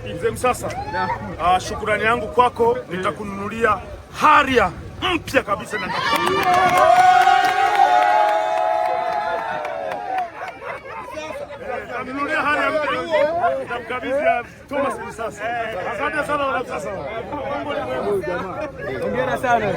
Mzee Msasa, shukrani yangu kwako, nitakununulia Harrier mpya kabisa na nitakununulia Harrier mpya, nitamkabidhi Thomas Msasa. Asante sana wana Msasa. Hongera sana.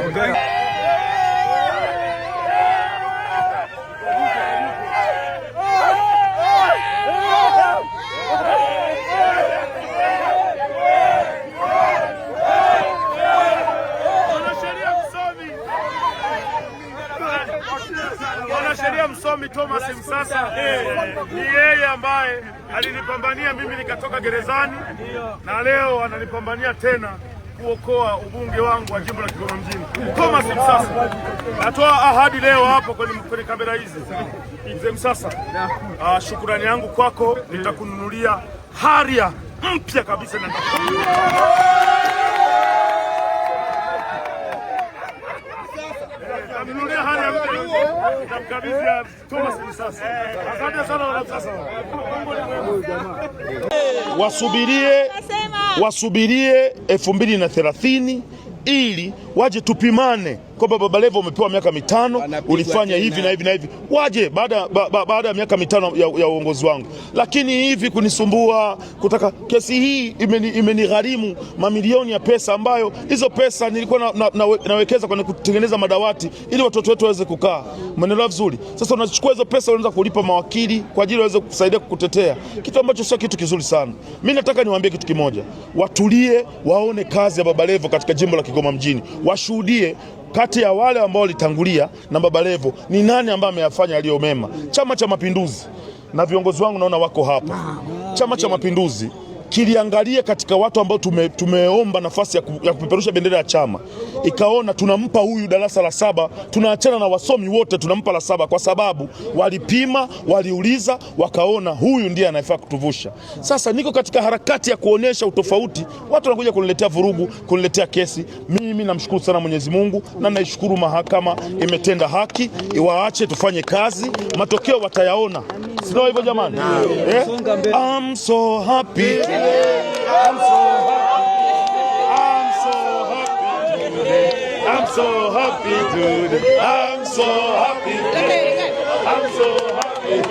Mwanasheria msomi Thomas Msasa ni yeye ambaye alinipambania mimi nikatoka gerezani, na leo ananipambania tena kuokoa ubunge wangu wa jimbo la Kigoma mjini. Thomas Msasa, natoa ahadi leo hapo kwenye kamera hizi. Mzee Msasa, shukrani yangu kwako, nitakununulia Harrier mpya kabisa na nitamkabidhi Thomas Msasa. Asante sana wana Msasa. Wasubirie 2030 ili waje tupimane kwamba Baba Levo umepewa miaka 5, ulifanya hivi na hivi na hivi. Waje baada ya miaka 5 ya uongozi wangu. Lakini hivi kunisumbua, kutaka kesi hii imenigharimu mamilioni ya pesa, ambayo hizo pesa nilikuwa nawekeza kwenye kutengeneza madawati ili watoto wetu waweze kukaa. Umeelewa vizuri? Sasa unachukua hizo pesa unaanza kulipa mawakili kwa ajili waweze kusaidia kukutetea, kitu ambacho sio kitu kizuri sana. Mimi nataka niwaambie kitu kimoja. Watulie, waone kazi ya Baba Levo katika jimbo la Kigoma mjini. Washuhudie kati ya wale ambao walitangulia na Baba Levo ni nani ambaye ameyafanya yaliyo mema. Chama cha Mapinduzi na viongozi wangu naona wako hapa. Chama cha Mapinduzi kiliangalia katika watu ambao tumeomba nafasi ya kupeperusha bendera ya chama, ikaona tunampa huyu darasa la 7, tunaachana na wasomi wote, tunampa la 7 kwa sababu walipima, waliuliza, wakaona huyu ndiye anayefaa kutuvusha. Sasa niko katika harakati ya kuonesha utofauti, watu wanakuja kuniletea vurugu, kuniletea kesi. Mimi namshukuru sana Mwenyezi Mungu na naishukuru mahakama imetenda haki, iwaache tufanye kazi, matokeo watayaona. Sio hivyo jamani? I'm so happy. I'm so happy today. I'm so happy. I'm so happy.